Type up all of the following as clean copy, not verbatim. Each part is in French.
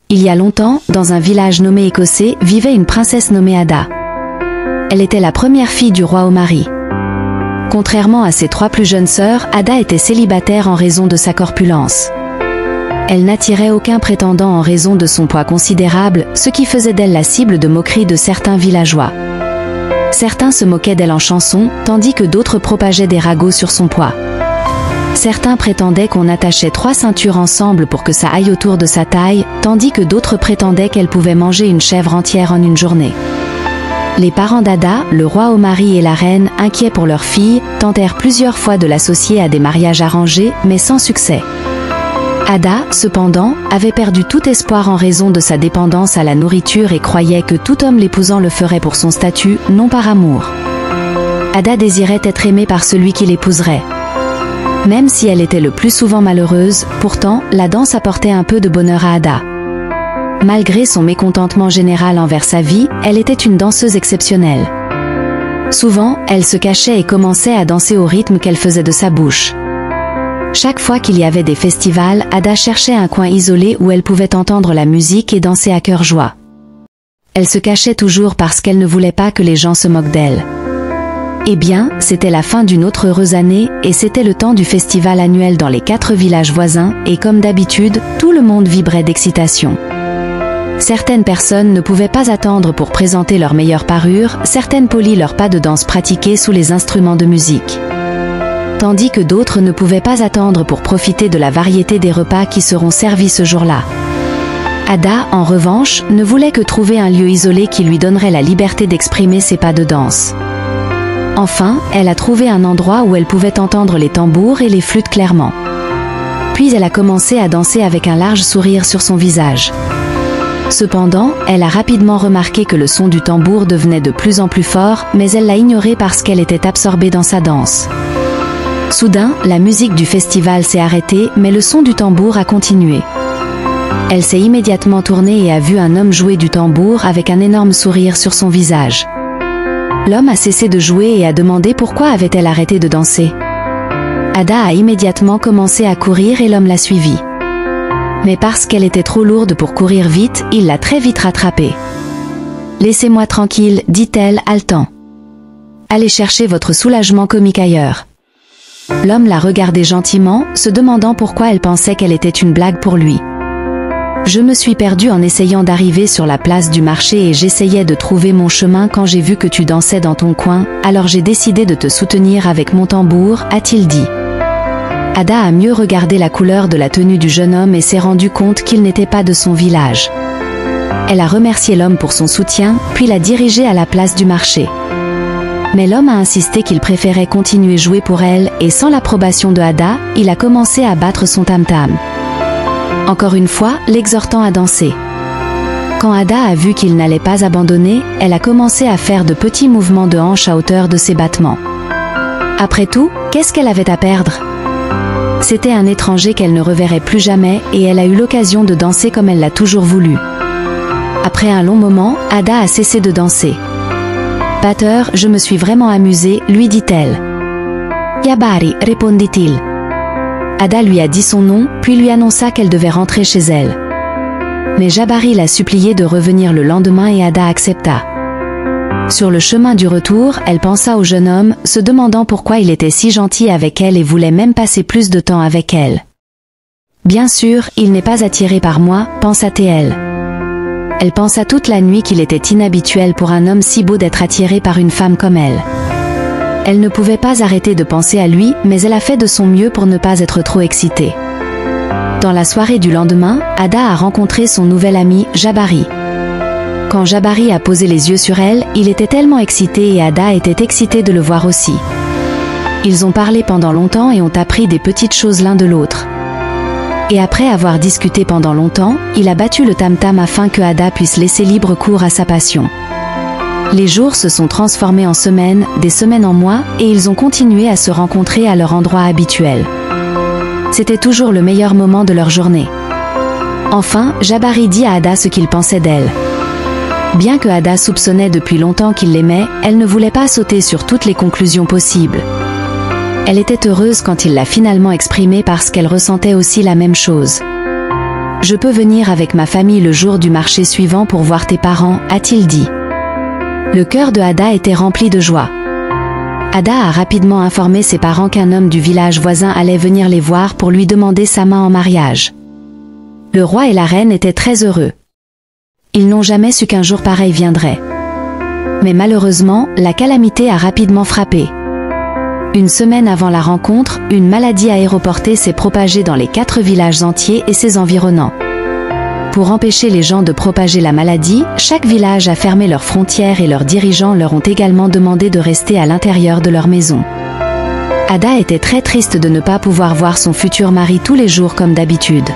Il y a longtemps, dans un village nommé Écossais, vivait une princesse nommée Ada. Elle était la première fille du roi Omari. Contrairement à ses 3 plus jeunes sœurs, Ada était célibataire en raison de sa corpulence. Elle n'attirait aucun prétendant en raison de son poids considérable, ce qui faisait d'elle la cible de moqueries de certains villageois. Certains se moquaient d'elle en chanson, tandis que d'autres propageaient des ragots sur son poids. Certains prétendaient qu'on attachait 3 ceintures ensemble pour que ça aille autour de sa taille, tandis que d'autres prétendaient qu'elle pouvait manger une chèvre entière en une journée. Les parents d'Ada, le roi Omari et la reine, inquiets pour leur fille, tentèrent plusieurs fois de l'associer à des mariages arrangés, mais sans succès. Ada, cependant, avait perdu tout espoir en raison de sa dépendance à la nourriture et croyait que tout homme l'épousant le ferait pour son statut, non par amour. Ada désirait être aimée par celui qui l'épouserait. Même si elle était le plus souvent malheureuse, pourtant, la danse apportait un peu de bonheur à Ada. Malgré son mécontentement général envers sa vie, elle était une danseuse exceptionnelle. Souvent, elle se cachait et commençait à danser au rythme qu'elle faisait de sa bouche. Chaque fois qu'il y avait des festivals, Ada cherchait un coin isolé où elle pouvait entendre la musique et danser à cœur joie. Elle se cachait toujours parce qu'elle ne voulait pas que les gens se moquent d'elle. Eh bien, c'était la fin d'une autre heureuse année, et c'était le temps du festival annuel dans les 4 villages voisins, et comme d'habitude, tout le monde vibrait d'excitation. Certaines personnes ne pouvaient pas attendre pour présenter leur meilleure parure, certaines polient leurs pas de danse pratiqués sous les instruments de musique. Tandis que d'autres ne pouvaient pas attendre pour profiter de la variété des repas qui seront servis ce jour-là. Ada, en revanche, ne voulait que trouver un lieu isolé qui lui donnerait la liberté d'exprimer ses pas de danse. Enfin, elle a trouvé un endroit où elle pouvait entendre les tambours et les flûtes clairement. Puis elle a commencé à danser avec un large sourire sur son visage. Cependant, elle a rapidement remarqué que le son du tambour devenait de plus en plus fort, mais elle l'a ignoré parce qu'elle était absorbée dans sa danse. Soudain, la musique du festival s'est arrêtée, mais le son du tambour a continué. Elle s'est immédiatement tournée et a vu un homme jouer du tambour avec un énorme sourire sur son visage. L'homme a cessé de jouer et a demandé pourquoi avait-elle arrêté de danser. Ada a immédiatement commencé à courir et l'homme l'a suivie. Mais parce qu'elle était trop lourde pour courir vite, il l'a très vite rattrapée. « Laissez-moi tranquille, dit-elle, haletant. Allez chercher votre soulagement comique ailleurs. » L'homme l'a regardée gentiment, se demandant pourquoi elle pensait qu'elle était une blague pour lui. Je me suis perdue en essayant d'arriver sur la place du marché et j'essayais de trouver mon chemin quand j'ai vu que tu dansais dans ton coin, alors j'ai décidé de te soutenir avec mon tambour, a-t-il dit. Ada a mieux regardé la couleur de la tenue du jeune homme et s'est rendu compte qu'il n'était pas de son village. Elle a remercié l'homme pour son soutien, puis l'a dirigé à la place du marché. Mais l'homme a insisté qu'il préférait continuer jouer pour elle, et sans l'approbation de Ada, il a commencé à battre son tam-tam. Encore une fois, l'exhortant à danser. Quand Ada a vu qu'il n'allait pas abandonner, elle a commencé à faire de petits mouvements de hanche à hauteur de ses battements. Après tout, qu'est-ce qu'elle avait à perdre? C'était un étranger qu'elle ne reverrait plus jamais, et elle a eu l'occasion de danser comme elle l'a toujours voulu. Après un long moment, Ada a cessé de danser. « Pater, je me suis vraiment amusée, lui dit-elle. « Yabari, répondit-il. » Ada lui a dit son nom, puis lui annonça qu'elle devait rentrer chez elle. Mais Jabari l'a supplié de revenir le lendemain et Ada accepta. Sur le chemin du retour, elle pensa au jeune homme, se demandant pourquoi il était si gentil avec elle et voulait même passer plus de temps avec elle. « Bien sûr, il n'est pas attiré par moi, pensa-t-elle. Elle pensa toute la nuit qu'il était inhabituel pour un homme si beau d'être attiré par une femme comme elle. Elle ne pouvait pas arrêter de penser à lui, mais elle a fait de son mieux pour ne pas être trop excitée. Dans la soirée du lendemain, Ada a rencontré son nouvel ami, Jabari. Quand Jabari a posé les yeux sur elle, il était tellement excité et Ada était excitée de le voir aussi. Ils ont parlé pendant longtemps et ont appris des petites choses l'un de l'autre. Et après avoir discuté pendant longtemps, il a battu le tam-tam afin que Ada puisse laisser libre cours à sa passion. Les jours se sont transformés en semaines, des semaines en mois, et ils ont continué à se rencontrer à leur endroit habituel. C'était toujours le meilleur moment de leur journée. Enfin, Jabari dit à Ada ce qu'il pensait d'elle. Bien que Ada soupçonnait depuis longtemps qu'il l'aimait, elle ne voulait pas sauter sur toutes les conclusions possibles. Elle était heureuse quand il l'a finalement exprimé parce qu'elle ressentait aussi la même chose. Je peux venir avec ma famille le jour du marché suivant pour voir tes parents, a-t-il dit. Le cœur de Ada était rempli de joie. Ada a rapidement informé ses parents qu'un homme du village voisin allait venir les voir pour lui demander sa main en mariage. Le roi et la reine étaient très heureux. Ils n'ont jamais su qu'un jour pareil viendrait. Mais malheureusement, la calamité a rapidement frappé. Une semaine avant la rencontre, une maladie aéroportée s'est propagée dans les 4 villages entiers et ses environnants. Pour empêcher les gens de propager la maladie, chaque village a fermé leurs frontières et leurs dirigeants leur ont également demandé de rester à l'intérieur de leur maison. Ada était très triste de ne pas pouvoir voir son futur mari tous les jours comme d'habitude.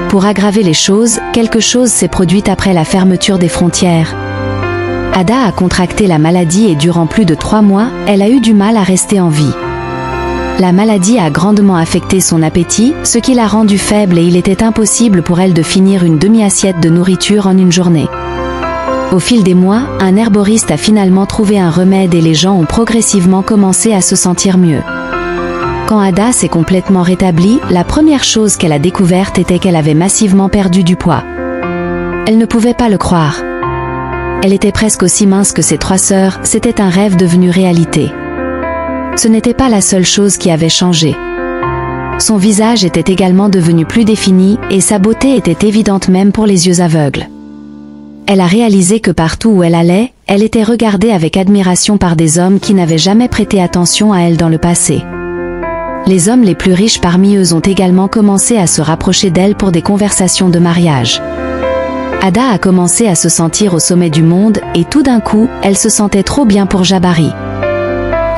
Pour aggraver les choses, quelque chose s'est produit après la fermeture des frontières. Ada a contracté la maladie et durant plus de 3 mois, elle a eu du mal à rester en vie. La maladie a grandement affecté son appétit, ce qui l'a rendue faible et il était impossible pour elle de finir une demi-assiette de nourriture en une journée. Au fil des mois, un herboriste a finalement trouvé un remède et les gens ont progressivement commencé à se sentir mieux. Quand Ada s'est complètement rétablie, la première chose qu'elle a découverte était qu'elle avait massivement perdu du poids. Elle ne pouvait pas le croire. Elle était presque aussi mince que ses 3 sœurs, c'était un rêve devenu réalité. Ce n'était pas la seule chose qui avait changé. Son visage était également devenu plus défini, et sa beauté était évidente même pour les yeux aveugles. Elle a réalisé que partout où elle allait, elle était regardée avec admiration par des hommes qui n'avaient jamais prêté attention à elle dans le passé. Les hommes les plus riches parmi eux ont également commencé à se rapprocher d'elle pour des conversations de mariage. Ada a commencé à se sentir au sommet du monde, et tout d'un coup, elle se sentait trop bien pour Jabari.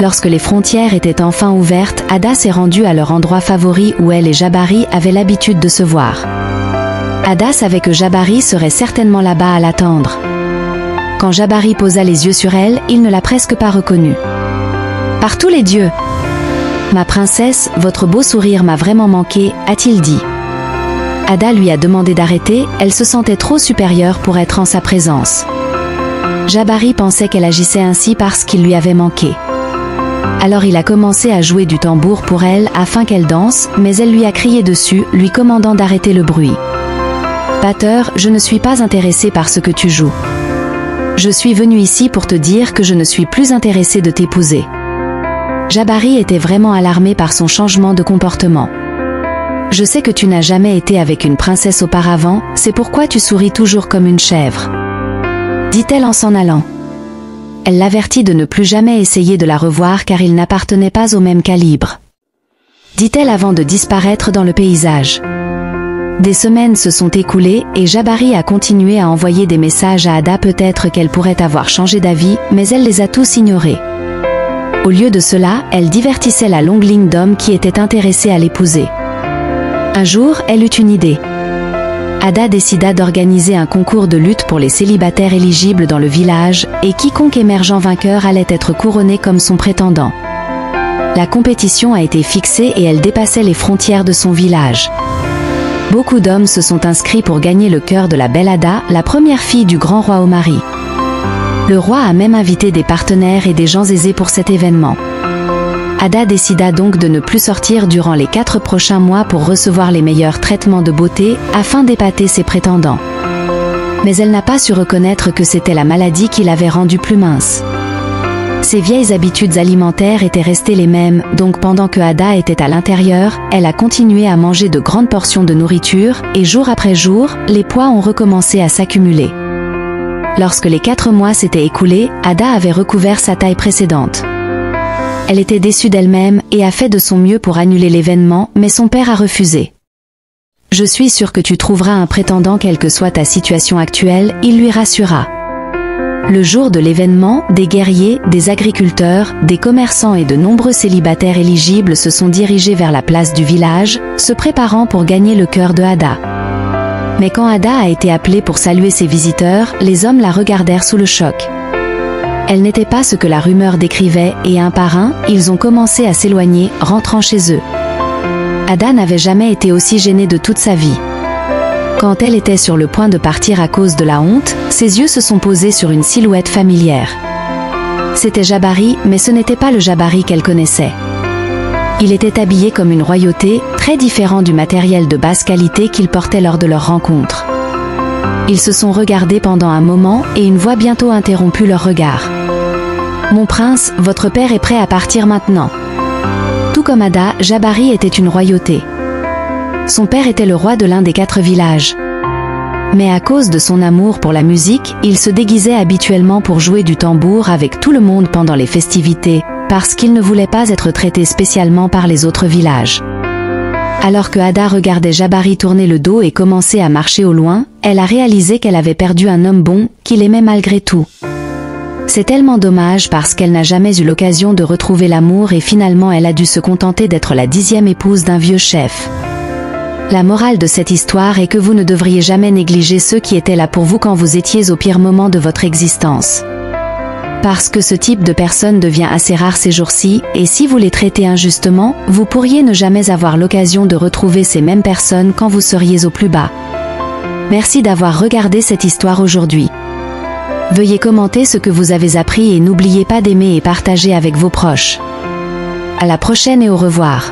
Lorsque les frontières étaient enfin ouvertes, Ada s'est rendue à leur endroit favori où elle et Jabari avaient l'habitude de se voir. Ada savait que Jabari serait certainement là-bas à l'attendre. Quand Jabari posa les yeux sur elle, il ne l'a presque pas reconnue. « Par tous les dieux ! Ma princesse, votre beau sourire m'a vraiment manqué, a-t-il dit. Ada lui a demandé d'arrêter, elle se sentait trop supérieure pour être en sa présence. Jabari pensait qu'elle agissait ainsi parce qu'il lui avait manqué. Alors il a commencé à jouer du tambour pour elle afin qu'elle danse, mais elle lui a crié dessus, lui commandant d'arrêter le bruit. « Pater, je ne suis pas intéressée par ce que tu joues. Je suis venue ici pour te dire que je ne suis plus intéressée de t'épouser. » Jabari était vraiment alarmé par son changement de comportement. « Je sais que tu n'as jamais été avec une princesse auparavant, c'est pourquoi tu souris toujours comme une chèvre. » dit-elle en s'en allant. Elle l'avertit de ne plus jamais essayer de la revoir car il n'appartenait pas au même calibre. Dit-elle avant de disparaître dans le paysage. Des semaines se sont écoulées et Jabari a continué à envoyer des messages à Ada, peut-être qu'elle pourrait avoir changé d'avis, mais elle les a tous ignorés. Au lieu de cela, elle divertissait la longue ligne d'hommes qui étaient intéressés à l'épouser. Un jour, elle eut une idée. Ada décida d'organiser un concours de lutte pour les célibataires éligibles dans le village, et quiconque émergeant vainqueur allait être couronné comme son prétendant. La compétition a été fixée et elle dépassait les frontières de son village. Beaucoup d'hommes se sont inscrits pour gagner le cœur de la belle Ada, la première fille du grand roi Omari. Le roi a même invité des partenaires et des gens aisés pour cet événement. Ada décida donc de ne plus sortir durant les 4 prochains mois pour recevoir les meilleurs traitements de beauté, afin d'épater ses prétendants. Mais elle n'a pas su reconnaître que c'était la maladie qui l'avait rendue plus mince. Ses vieilles habitudes alimentaires étaient restées les mêmes, donc pendant que Ada était à l'intérieur, elle a continué à manger de grandes portions de nourriture, et jour après jour, les poids ont recommencé à s'accumuler. Lorsque les 4 mois s'étaient écoulés, Ada avait recouvert sa taille précédente. Elle était déçue d'elle-même et a fait de son mieux pour annuler l'événement, mais son père a refusé. « Je suis sûre que tu trouveras un prétendant quelle que soit ta situation actuelle », il lui rassura. Le jour de l'événement, des guerriers, des agriculteurs, des commerçants et de nombreux célibataires éligibles se sont dirigés vers la place du village, se préparant pour gagner le cœur de Ada. Mais quand Ada a été appelée pour saluer ses visiteurs, les hommes la regardèrent sous le choc. Elle n'était pas ce que la rumeur décrivait, et un par un, ils ont commencé à s'éloigner, rentrant chez eux. Ada n'avait jamais été aussi gênée de toute sa vie. Quand elle était sur le point de partir à cause de la honte, ses yeux se sont posés sur une silhouette familière. C'était Jabari, mais ce n'était pas le Jabari qu'elle connaissait. Il était habillé comme une royauté, très différent du matériel de basse qualité qu'ils portaient lors de leur rencontre. Ils se sont regardés pendant un moment et une voix bientôt interromput leur regard. « Mon prince, votre père est prêt à partir maintenant. » Tout comme Ada, Jabari était une royauté. Son père était le roi de l'un des 4 villages. Mais à cause de son amour pour la musique, il se déguisait habituellement pour jouer du tambour avec tout le monde pendant les festivités, parce qu'il ne voulait pas être traité spécialement par les autres villages. Alors que Ada regardait Jabari tourner le dos et commencer à marcher au loin, elle a réalisé qu'elle avait perdu un homme bon, qu'il aimait malgré tout. C'est tellement dommage parce qu'elle n'a jamais eu l'occasion de retrouver l'amour et finalement elle a dû se contenter d'être la 10e épouse d'un vieux chef. La morale de cette histoire est que vous ne devriez jamais négliger ceux qui étaient là pour vous quand vous étiez au pire moment de votre existence. Parce que ce type de personne devient assez rare ces jours-ci, et si vous les traitez injustement, vous pourriez ne jamais avoir l'occasion de retrouver ces mêmes personnes quand vous seriez au plus bas. Merci d'avoir regardé cette histoire aujourd'hui. Veuillez commenter ce que vous avez appris et n'oubliez pas d'aimer et partager avec vos proches. À la prochaine et au revoir.